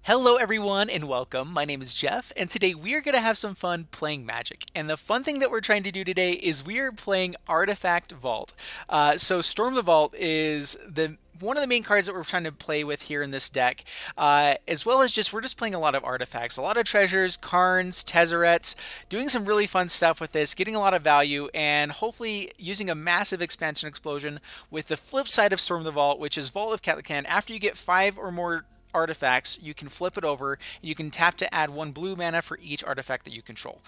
Hello everyone and welcome. My name is Jeff and today we are going to have some fun playing Magic. And the fun thing that we're trying to do today is we are playing Artifact Vault. So Storm the Vault is one of the main cards that we're trying to play with here in this deck, as well as we're just playing a lot of artifacts, a lot of treasures, Karns, Tezzeret's, doing some really fun stuff with this, getting a lot of value, and hopefully using a massive expansion explosion with the flip side of Storm the Vault, which is Vault of Catlacan. After you get 5 or more artifacts, you can flip it over and you can tap to add 1 blue mana for each artifact that you control.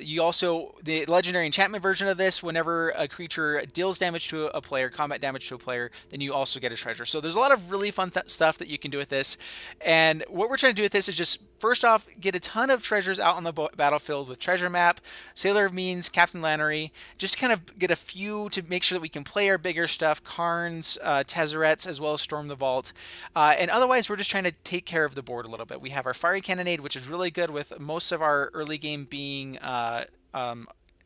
You also, the legendary enchantment version of this, whenever a creature deals damage to a player, combat damage to a player, then you also get a treasure. So there's a lot of really fun stuff that you can do with this. And what we're trying to do with this is just, first off, get a ton of treasures out on the battlefield with Treasure Map, Sailor of Means, Captain Lannery, just kind of get a few to make sure that we can play our bigger stuff, Karns, Tezzeret's, as well as Storm the Vault. And otherwise, we're just trying to take care of the board a little bit. We have our Fiery Cannonade, which is really good with most of our early game being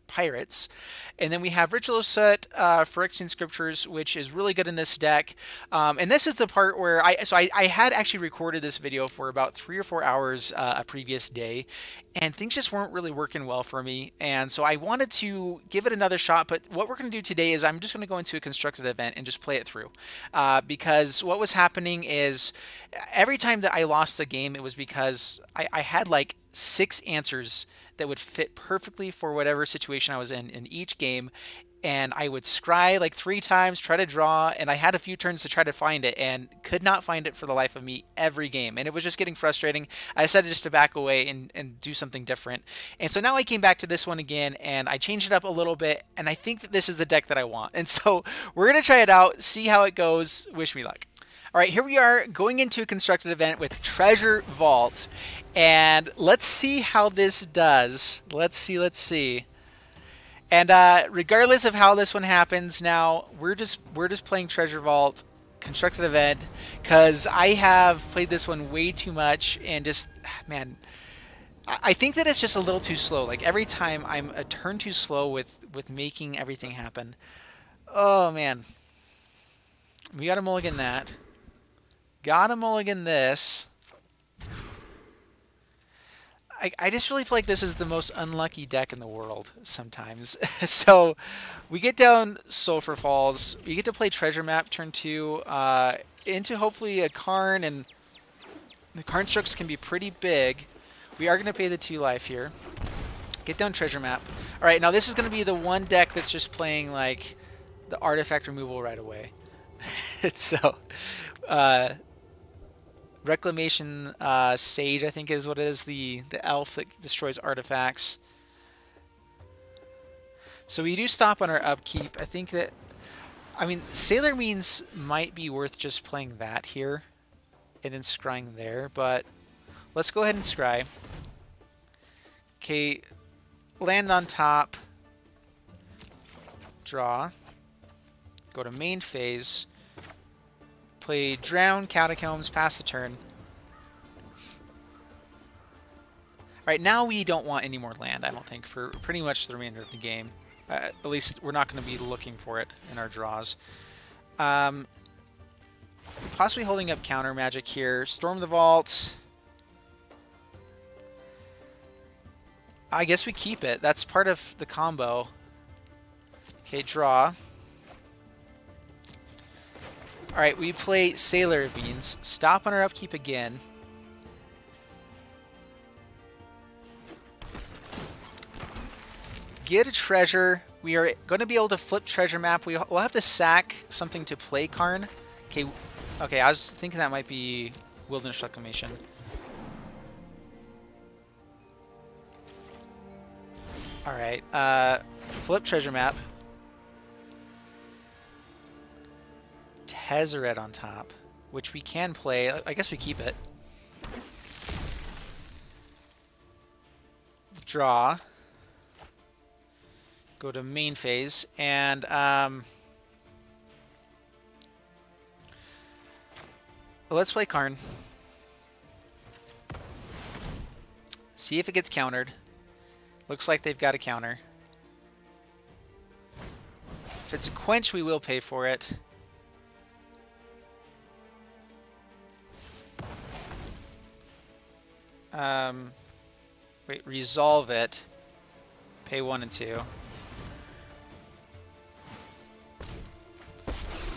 pirates. And then we have Ritual Soot, Phyrexian Scriptures, which is really good in this deck. And this is the part where I had actually recorded this video for about 3 or 4 hours a previous day, and things just weren't really working well for me. And so I wanted to give it another shot, but what we're going to do today is I'm just going to go into a constructed event and just play it through. Because what was happening is every time that I lost the game, it was because I had like 6 answers that would fit perfectly for whatever situation I was in each game. And I would scry like 3 times, try to draw, and I had a few turns to try to find it and could not find it for the life of me every game. And it was just getting frustrating. I decided just to back away and do something different. And so now I came back to this one again and I changed it up a little bit, and I think that this is the deck that I want. And so we're going to try it out, see how it goes. Wish me luck. All right, here we are going into a constructed event with Treasure Vaults, and let's see how this does. Let's see. And regardless of how this one happens, now we're just playing Treasure Vault constructed event because I have played this one way too much, and just, man, I think that it's just a little too slow. Like every time I'm a turn too slow with making everything happen. Oh man, we got to mulligan that. Gotta mulligan this. I just really feel like this is the most unlucky deck in the world sometimes. So we get down Sulphur Falls. We get to play Treasure Map turn 2 into hopefully a Karn, and the Karn strokes can be pretty big. We are going to pay the 2 life here. Get down Treasure Map. All right, now this is going to be the one deck that's just playing like the artifact removal right away. So Reclamation Sage, I think is what it is, the elf that destroys artifacts. So we do stop on our upkeep. I think that, I mean, Sailor Means might be worth just playing that here and then scrying there, but let's go ahead and scry. Okay, land on top, draw, go to main phase, play Drown, Catacombs, pass the turn. Alright, now we don't want any more land, I don't think, for pretty much the remainder of the game. At least we're not going to be looking for it in our draws. Possibly holding up counter magic here. Storm the Vault. I guess we keep it. That's part of the combo. Okay, draw. Alright, we play Sailor Beans. Stop on our upkeep again. Get a treasure. We are going to be able to flip Treasure Map. We'll have to sack something to play Karn. Okay, I was thinking that might be Wilderness Reclamation. Alright, flip Treasure Map. Tezzeret on top, which we can play. I guess we keep it. Draw. Go to main phase, and let's play Karn. See if it gets countered. Looks like they've got a counter. If it's a quench, we will pay for it. Wait, resolve it. Pay 1 and 2.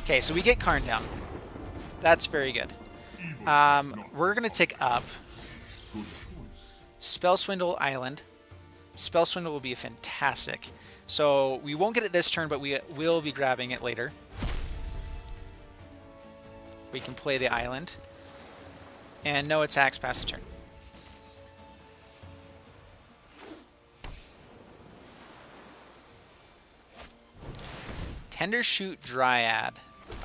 Okay, so we get Karn down. That's very good. We're going to tick up. Spell Swindle Island. Spell Swindle will be fantastic. So we won't get it this turn, but we will be grabbing it later. We can play the island. And no attacks past the turn. Tender Shoot Dryad.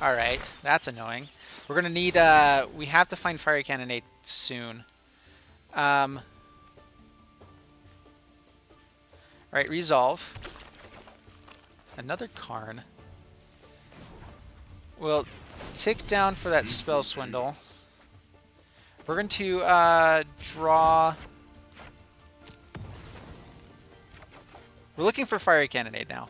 Alright, that's annoying. We're going to need... we have to find Fire Cannonade soon. Alright, resolve. Another Karn. We'll tick down for that Spell Swindle. We're going to draw... We're looking for Fire Cannonade now.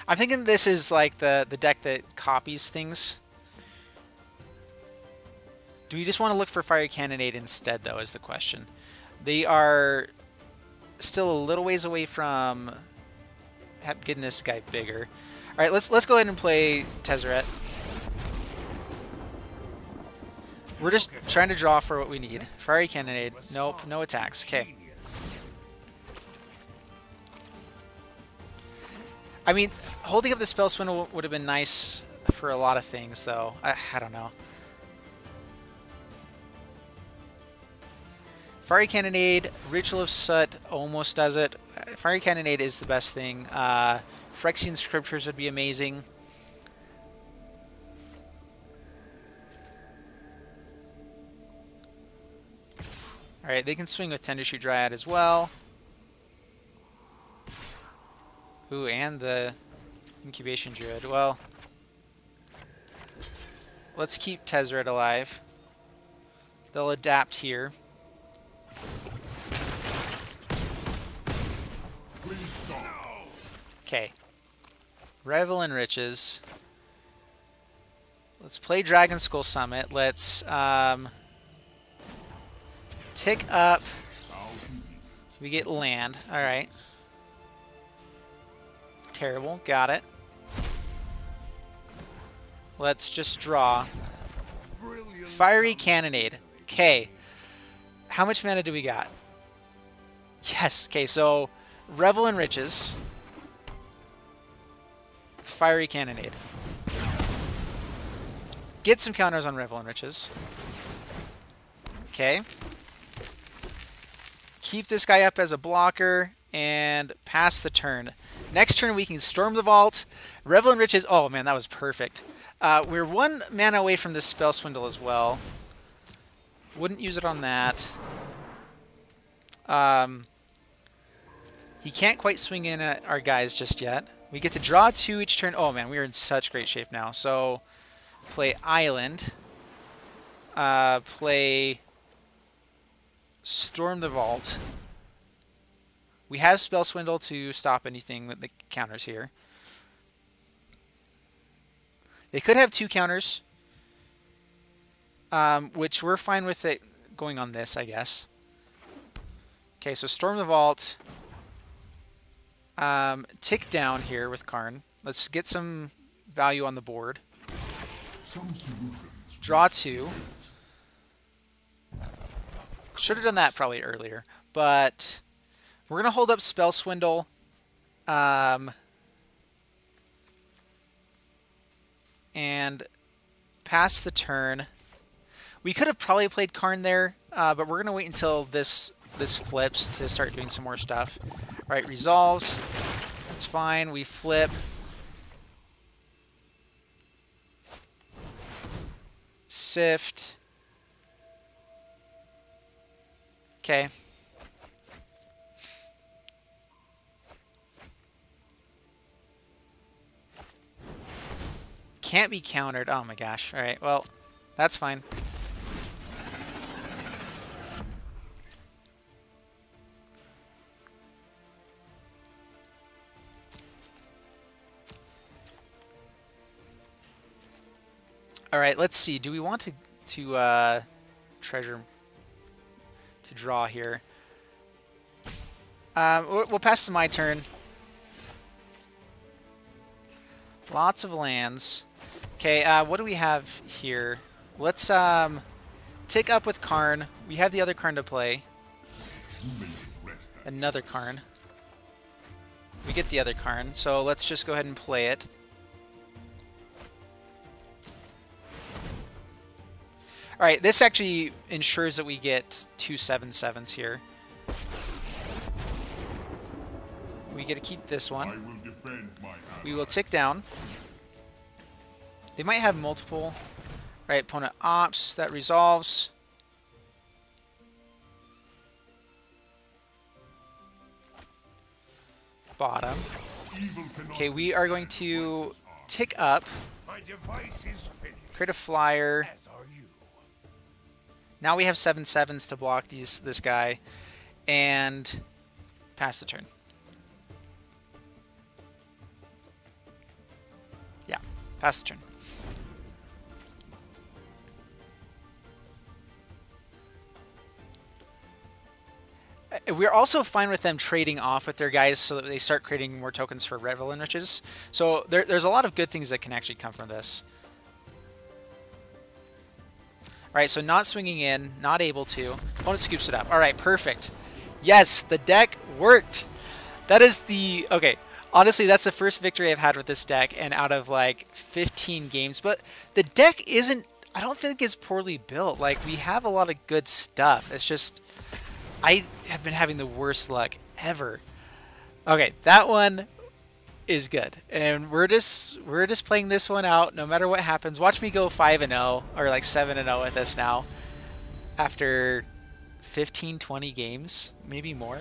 I'm thinking this is like the deck that copies things. Do we just want to look for Fire Cannonade instead, though, is the question. They are still a little ways away from getting this guy bigger. All right, let's go ahead and play Tezzeret. We're just trying to draw for what we need. Fire Cannonade. Nope, no attacks. Okay. I mean, holding up the Spell Swindle would have been nice for a lot of things, though. I don't know. Fire Cannonade, Ritual of Soot almost does it. Fire Cannonade is the best thing. Phyrexian Scriptures would be amazing. Alright, they can swing with Tender Shoot Dryad as well. Ooh, and the Incubation Druid. Well, let's keep Tezzeret alive. They'll adapt here. Okay. Revel in Riches. Let's play Dragon Skull Summit. Let's tick up. We get land. Alright. Terrible. Got it. Let's just draw. Fiery Cannonade. Okay. How much mana do we got? Yes. Okay, so Revel in Riches. Fiery Cannonade. Get some counters on Revel in Riches. Okay. Keep this guy up as a blocker and pass the turn. Next turn we can Storm the Vault. Revel in Riches. Oh man, that was perfect. We're 1 mana away from this Spell Swindle as well. Wouldn't use it on that. He can't quite swing in at our guys just yet. We get to draw 2 each turn. Oh man, we are in such great shape now. So, play Island. Play Storm the Vault. We have Spell Swindle to stop anything that the counters here. They could have 2 counters, which we're fine with it going on this, I guess. Okay, so Storm the Vault. Tick down here with Karn. Let's get some value on the board. Draw 2. Should have done that probably earlier, but we're going to hold up Spell Swindle. And pass the turn. We could have probably played Karn there, but we're going to wait until this flips to start doing some more stuff. All right, resolves. That's fine. We flip. Sift. Okay. Can't be countered. Oh my gosh. All right. Well, that's fine. All right, let's see. Do we want to treasure to draw here? We'll pass to my turn. Lots of lands. Okay, what do we have here? Let's tick up with Karn. We have the other Karn to play. Another Karn. We get the other Karn, so let's just go ahead and play it. Alright, this actually ensures that we get 2 7/7s here. We get to keep this one. We will tick down. They might have multiple. Alright, opponent opts. That resolves. Bottom. Okay, we are going to tick up. Create a flyer. Now we have 7/7s to block this guy. And pass the turn. Yeah, pass the turn. We're also fine with them trading off with their guys so that they start creating more tokens for Revel Enriches. So there's a lot of good things that can actually come from this. Alright, so not swinging in, not able to. Opponent scoops it up. Alright, perfect. Yes, the deck worked. That is the... Okay, honestly, that's the first victory I've had with this deck, and out of like 15 games. But the deck isn't... I don't think it's poorly built. Like, we have a lot of good stuff. It's just... I have been having the worst luck ever. Okay, that one is good, and we're just playing this one out no matter what happens. Watch me go 5-0 or like 7-0 with this now after 15-20 games, maybe more.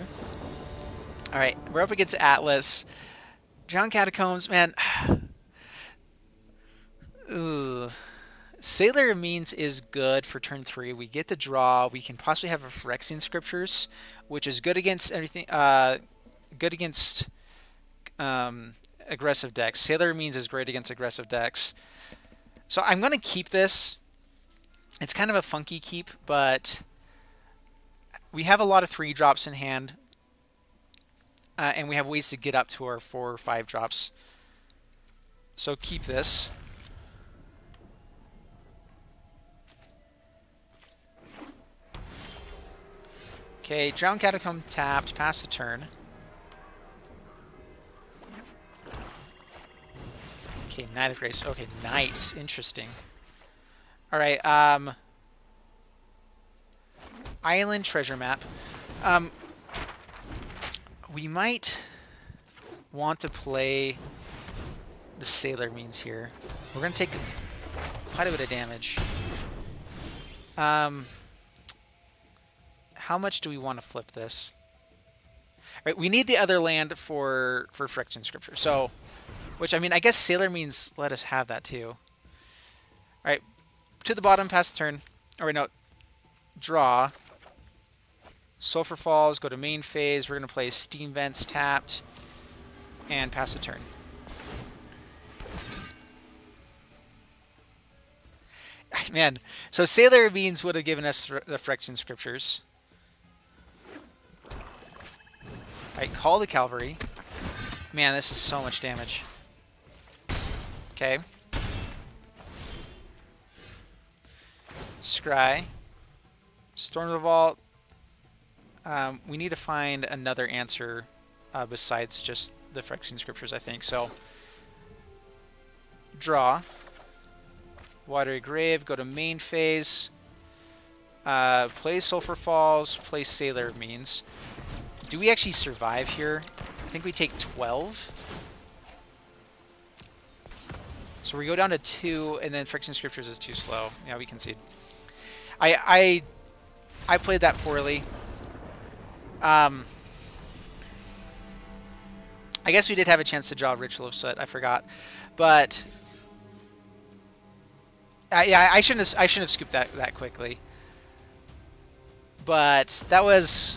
All right, we're up against Atlas. Drowned Catacombs, man. Ugh. Sailor Means is good for turn 3. We get the draw. We can possibly have a Phyrexian Scriptures, which is good against everything. Good against aggressive decks. Sailor Means is great against aggressive decks. So I'm going to keep this. It's kind of a funky keep, but we have a lot of 3 drops in hand, and we have ways to get up to our 4 or 5 drops. So keep this. Okay, Drowned Catacomb tapped, pass the turn. Okay, Knight of Grace. Okay, Knights. Interesting. Alright, Island Treasure Map. We might want to play the Sailor Means here. We're going to take quite a bit of damage. How much do we want to flip this? All right, we need the other land for Phyrexian Scripture. So, which, I mean, I guess Sailor Means let us have that too. All right, to the bottom, pass the turn. All right, no, draw. Sulfur Falls, go to main phase. We're going to play Steam Vents tapped and pass the turn. Man, so Sailor Means would have given us the Phyrexian Scriptures. Alright, call the Cavalry. Man, this is so much damage. Okay. Scry. Storm the Vault. We need to find another answer besides just the Phyrexian Scriptures, I think. So, draw. Watery Grave, go to main phase. Play Sulfur Falls, play Sailor Means. Do we actually survive here? I think we take 12. So we go down to 2, and then Phyrexian Scriptures is too slow. Yeah, we concede. I played that poorly. I guess we did have a chance to draw Ritual of Soot. I forgot, but yeah, I shouldn't have scooped that quickly. But that was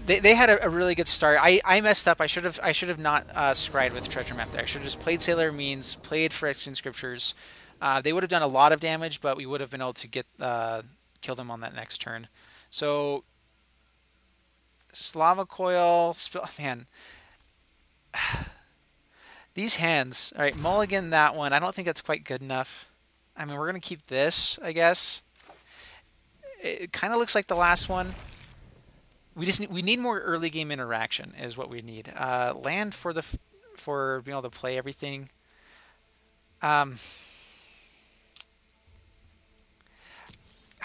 They had a really good start. I messed up. I should have not scryed with treasure map there. I should have just played Sailor Means, played Phyrexian Scriptures. They would have done a lot of damage, but we would have been able to get kill them on that next turn. So Slava Coil, man. These hands. All right, mulligan that one. I don't think that's quite good enough. I mean, we're going to keep this, I guess. It kind of looks like the last one. We need more early game interaction is what we need. Land for being able to play everything. I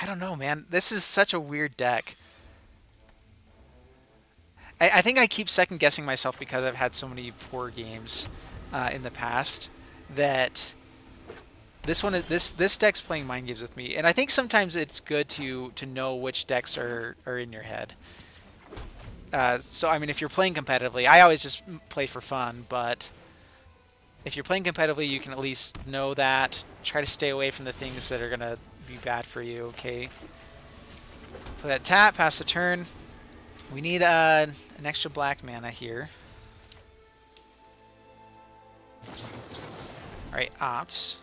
don't know, man. This is such a weird deck. I think I keep second guessing myself because I've had so many poor games in the past that this deck's playing mind games with me. And I think sometimes it's good to know which decks are in your head. So I mean, if you're playing competitively, I always just play for fun, but if you're playing competitively, you can at least know that. Try to stay away from the things that are gonna be bad for you. Okay. Play that tap, pass the turn. We need an extra black mana here. All right, opts.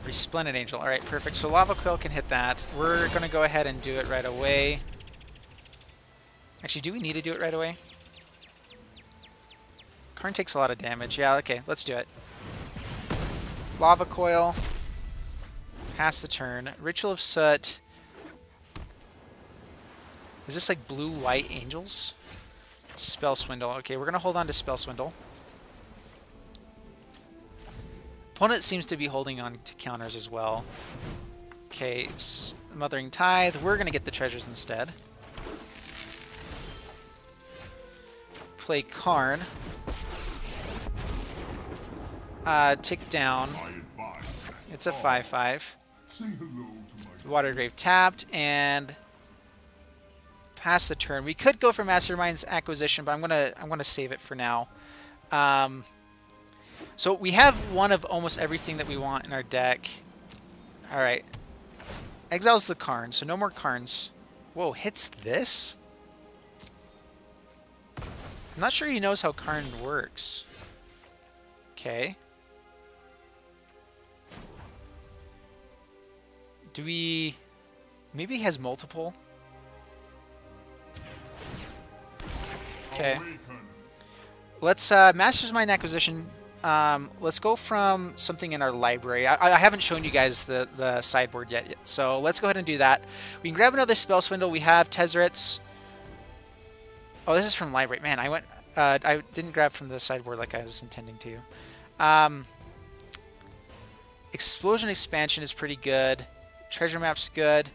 Resplendent Angel. All right, perfect. So Lava Coil can hit that. We're going to go ahead and do it right away. Actually, do we need to do it right away? Karn takes a lot of damage. Yeah, okay, let's do it. Lava Coil. Pass the turn. Ritual of Soot. Is this like blue-white angels? Spell Swindle. Okay, we're going to hold on to Spell Swindle. Opponent seems to be holding on to counters as well. Okay, Mothering Tithe. We're going to get the treasures instead. Play Karn. Tick down. It's a 5/5. Watergrave tapped and pass the turn. We could go for Mastermind's Acquisition, but I'm gonna save it for now. So we have one of almost everything that we want in our deck. All right. Exiles the Karn, so no more Karns. Whoa, hits this? I'm not sure he knows how Karn works. Okay. Do we... Maybe he has multiple? Okay. Let's Mastermind Acquisition. Let's go from something in our library. I haven't shown you guys the sideboard yet, so let's go ahead and do that. We can grab another Spell Swindle. We have Tezzeret's. Oh, this is from library. Man, I didn't grab from the sideboard like I was intending to. Explosion Expansion is pretty good. Treasure Map's good.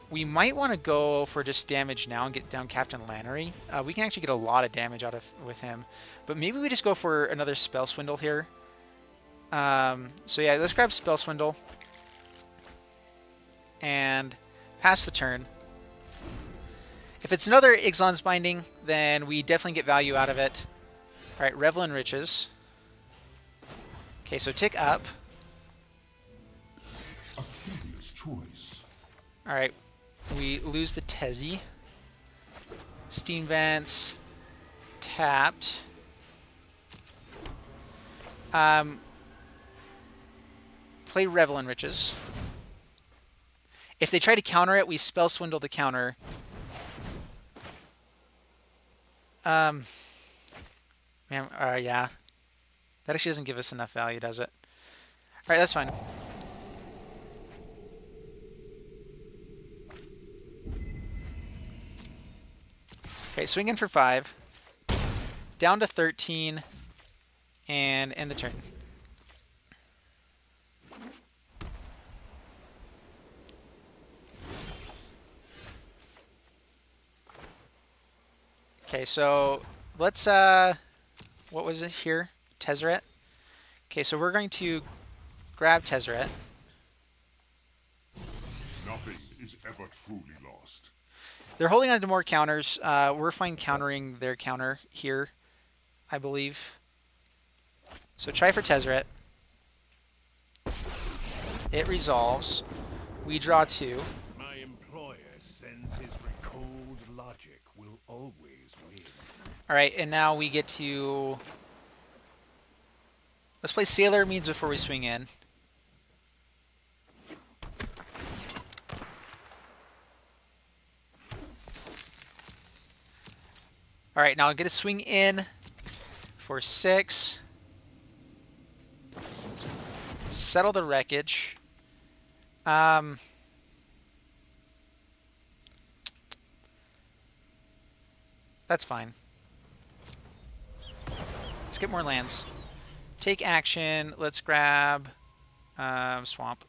We might want to go for just damage now and get down Captain Lannery. We can actually get a lot of damage out of with him. But maybe we just go for another Spell Swindle here. So yeah, let's grab Spell Swindle. And pass the turn. If it's another Ixalan's Binding, then we definitely get value out of it. Alright, Revel in Riches. Okay, so tick up. Alright, we lose the Tezzy. Steam Vents. Tapped. Play Revel in Riches. If they try to counter it, we Spell Swindle the counter. Man, yeah. That actually doesn't give us enough value, does it? Alright, that's fine. Okay, swing in for 5. Down to 13. And end the turn. Okay, so let's, what was it here? Tezzeret. Okay, so we're going to grab Tezzeret. Nothing is ever truly lost. They're holding on to more counters. We're fine countering their counter here, I believe. So try for Tezzeret. It resolves. We draw 2. My employer sends his cold logic will always win. Alright, and now we get to... Let's play Sailor Means before we swing in. Alright, now I'll get a swing in for 6. Settle the wreckage. That's fine. Let's get more lands. Take action. Let's grab Swamp.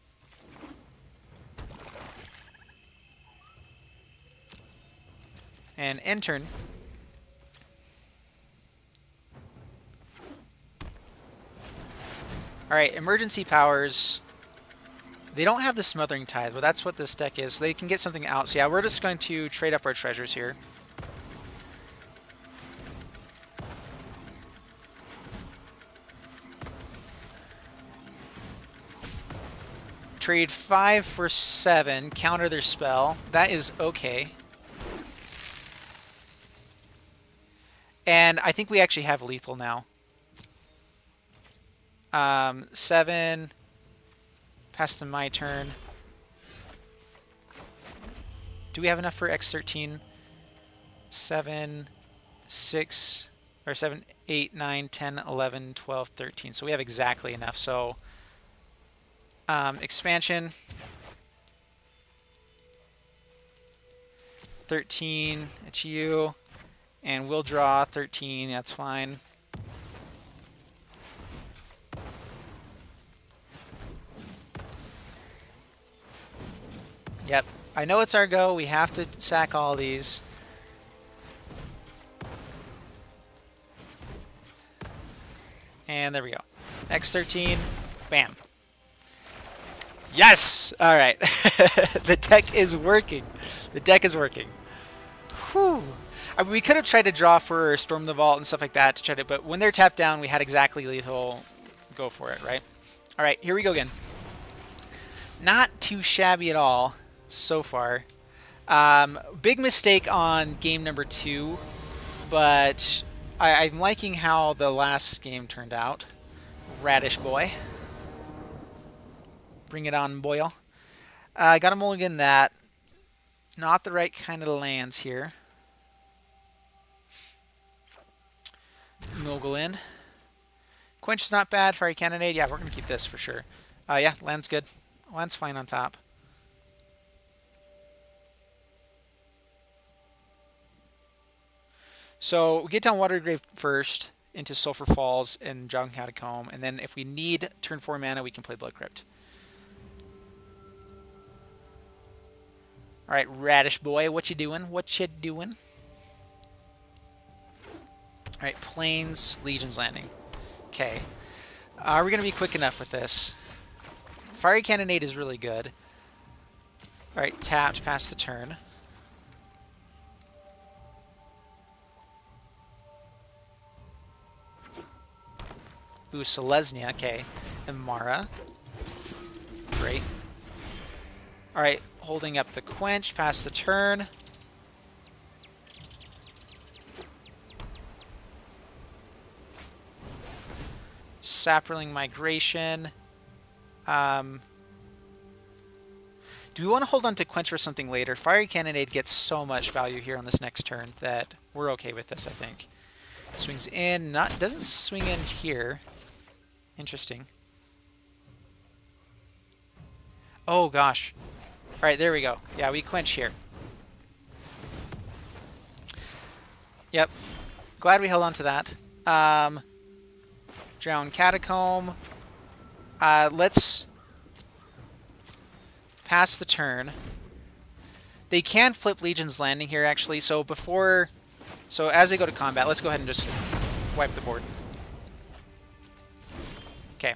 And end turn. Alright, emergency powers. They don't have the Smothering Tithe, but that's what this deck is. They can get something out. So yeah, we're just going to trade up our treasures here. Trade 5 for 7, counter their spell. That is okay. And I think we actually have lethal now. 7. Pass to my turn. Do we have enough for X13? 7, 6, or 7, 8, 9, 10, 11, 12, 13. So we have exactly enough. So expansion. 13, it's you. And we'll draw 13, that's fine. Yep, I know it's our go. We have to sack all these. And there we go. X13, bam. Yes! All right. The deck is working. The deck is working. Whew. I mean, we could have tried to draw for Storm the Vault and stuff like that to try to, but when they're tapped down, we had exactly lethal. Go for it, right? All right, here we go again. Not too shabby at all so far. Big mistake on game number 2, but I'm liking how the last game turned out. Radish boy. Bring it on, boyle. I got a mulligan that. Not the right kind of lands here. Mogul in. Quench is not bad. Fiery Cannonade. Yeah, we're going to keep this for sure. Yeah, land's good. Land's fine on top. So we get down Watergrave first into Sulphur Falls and John Catacomb, and then if we need turn 4 mana, we can play Blood Crypt. All right, Radish boy, what you doing? What you doing? All right, Plains, Legion's Landing. Okay, are we going to be quick enough with this? Fiery Cannonade is really good. All right, tapped, pass the turn. Ooh, Selesnya, okay. And Mara. Great. Alright, holding up the Quench, pass the turn. Saproling Migration. Do we want to hold on to Quench for something later? Fiery Cannonade gets so much value here on this next turn that we're okay with this, I think. Swings in, doesn't swing in here. Interesting. Oh gosh. Alright, there we go. Yeah, we Quench here. Yep. Glad we held on to that. Drown Catacomb. Let's pass the turn. They can flip Legion's Landing here, actually. So as they go to combat, let's go ahead and just wipe the board. Okay.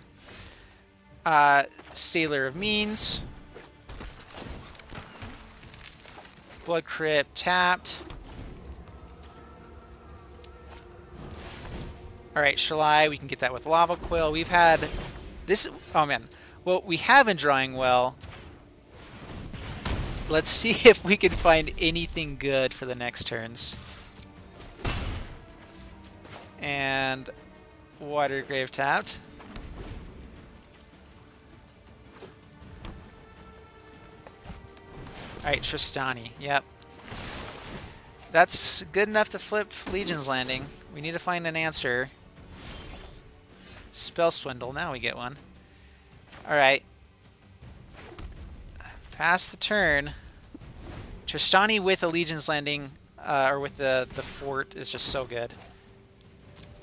Sailor of Means. Blood Crypt tapped. Alright, Shalai, we can get that with Lava Quill. We've had this... Oh man. Well, we have been drawing well. Let's see if we can find anything good for the next turns. And Watergrave tapped. Alright, Tristani. Yep. That's good enough to flip Legion's Landing. We need to find an answer. Spell Swindle. Now we get one. Alright. Pass the turn. Tristani with a Legion's Landing, or with the fort, is just so good.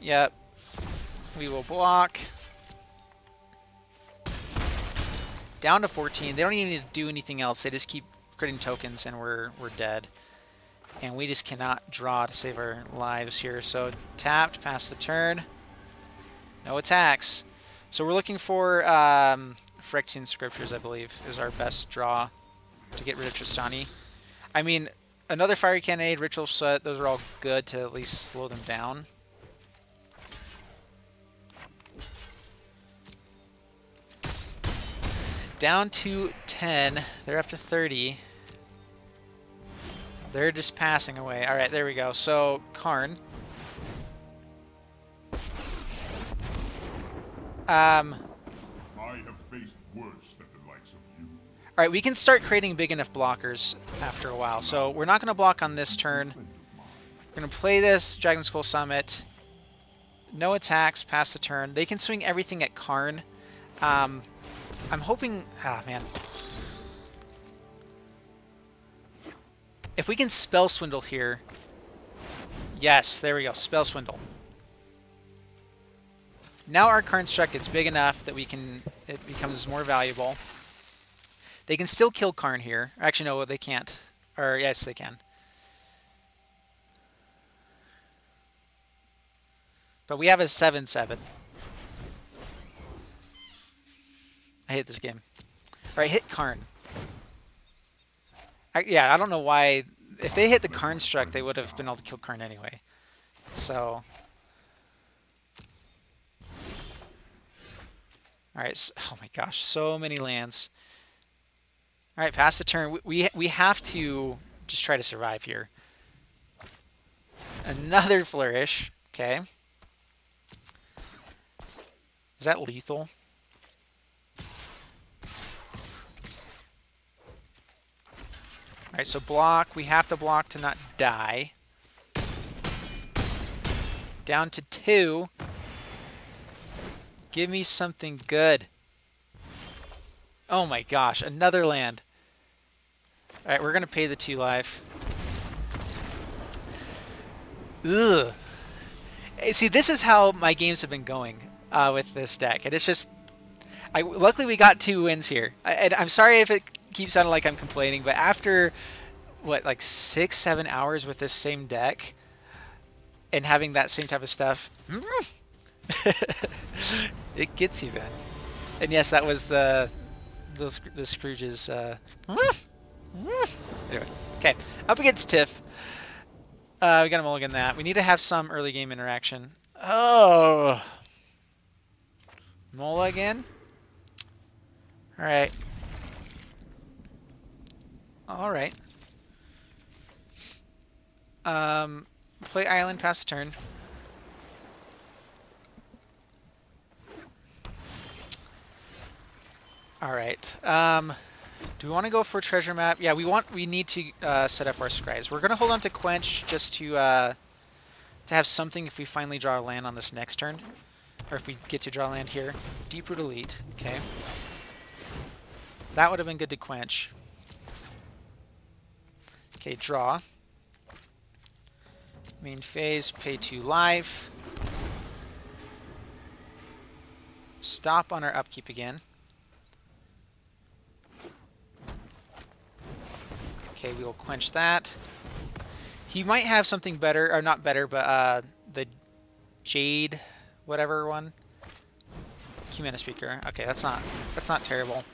Yep. We will block. Down to 14. They don't even need to do anything else. They just keep critting tokens and we're dead. And we just cannot draw to save our lives here. So tapped, pass the turn. No attacks. So we're looking for Phyrexian Scriptures, I believe, is our best draw to get rid of Tristani. I mean, another Fiery Cannonade, Ritual Soot, those are all good to at least slow them down. Down to 10. They're up to 30. They're just passing away. Alright, there we go. So, Karn. I have faced worse than the likes of you. Alright, we can start creating big enough blockers after a while. So, we're not going to block on this turn. We're going to play this Dragon Skull Summit. No attacks, pass the turn. They can swing everything at Karn. I'm hoping... Ah, man. If we can Spell Swindle here... Yes, there we go. Spell Swindle. Now our Karn Struck gets big enough that we can... It becomes more valuable. They can still kill Karn here. Actually, no, they can't. Or, yes, they can. But we have a 7/7. I hate this game. Alright, hit Karn. Yeah, I don't know why. If they hit the Karn Struck, they would have been able to kill Karn anyway. So. Alright, so, oh my gosh, so many lands. Alright, pass the turn. We have to just try to survive here. Another Flourish. Okay. Is that lethal? Alright, so block. We have to block to not die. Down to 2. Give me something good. Oh my gosh, another land. Alright, we're going to pay the 2 life. Ugh. See, this is how my games have been going with this deck. And it's just... luckily we got 2 wins here. I'm sorry if it keeps sounding like I'm complaining, but after, what, like 6-7 hours with this same deck and having that same type of stuff, it gets you, man. And yes, that was the Scrooge's. Anyway, okay, up against Tiff. We got to mulligan that. We need to have some early game interaction. Oh, mulligan. All right. All right. Play island, pass the turn. All right. Do we want to go for treasure map? Yeah, we need to set up our scries. We're gonna hold on to quench just to have something if we finally draw a land on this next turn, or if we get to draw land here. Deeproot Elite. Okay. That would have been good to quench. Okay, draw. Main phase, pay 2 life. Stop on our upkeep again. Okay, we will quench that. He might have something better, or not better, but the Jade, whatever one. Humana Speaker. Okay, that's not terrible.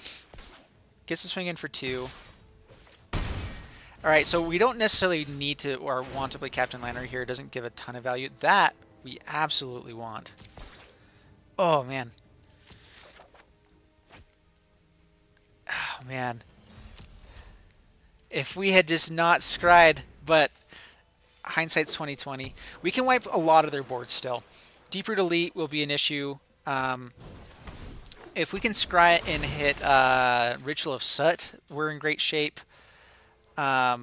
Gets the swing in for 2. Alright, so we don't necessarily need to or want to play Captain Lantern here. It doesn't give a ton of value. That we absolutely want. Oh, man. man. If we had just not scried, but hindsight's 2020. We can wipe a lot of their boards still. Deep Root Elite will be an issue. If we can scry and hit Ritual of Soot, we're in great shape. Yeah,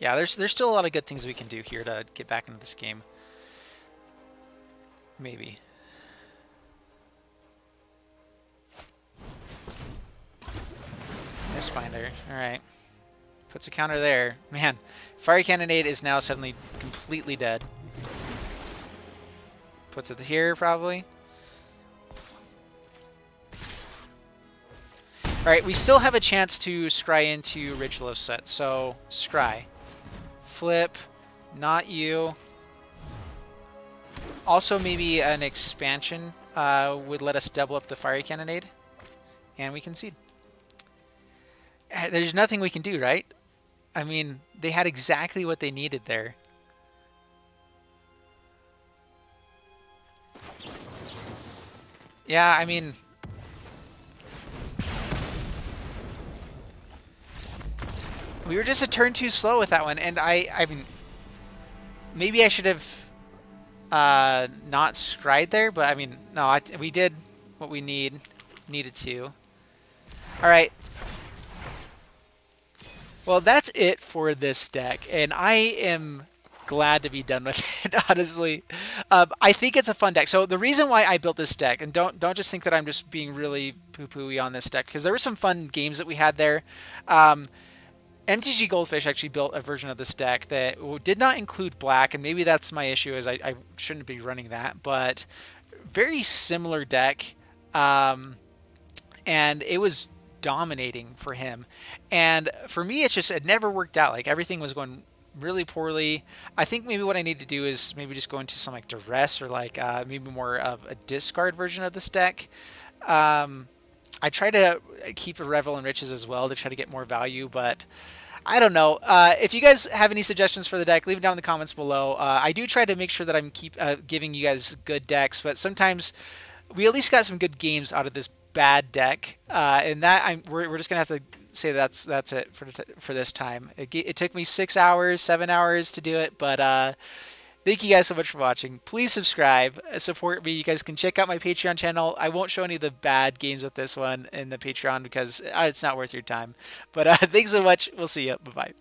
there's still a lot of good things we can do here to get back into this game. Maybe. Finder. Alright. Puts a counter there. Man, Fire Cannonade is now suddenly completely dead. Puts it here, probably. Alright, we still have a chance to scry into Ritual of Soot, so scry. Flip. Not you. Also, maybe an expansion would let us double up the Fire Cannonade. And we concede. There's nothing we can do, right? I mean, they had exactly what they needed there. Yeah, I mean... we were just a turn too slow with that one, and I mean... maybe I should have not scried there, but I mean, no, we did what we needed to. Alright. Well, that's it for this deck, and I am glad to be done with it, honestly. I think it's a fun deck. So the reason why I built this deck, and don't just think that I'm just being really poo-pooey on this deck, because there were some fun games that we had there. MTG Goldfish actually built a version of this deck that did not include black, and maybe that's my issue, is I shouldn't be running that, but very similar deck, and it was dominating for him. And for me, it never worked out. Like, everything was going really poorly. I think maybe what I need to do is maybe just go into some like duress, or like maybe more of a discard version of this deck. I try to keep a Revel and Riches as well to try to get more value, but I don't know. If you guys have any suggestions for the deck, leave them down in the comments below. I do try to make sure that I'm giving you guys good decks, but sometimes we at least got some good games out of this bad deck, and that we're just gonna have to say that's it for this time. It took me 6 hours, 7 hours to do it, but thank you guys so much for watching. Please subscribe, support me. You guys can check out my Patreon channel. I won't show any of the bad games with this one in the Patreon because it's not worth your time. But thanks so much. We'll see you. Bye bye.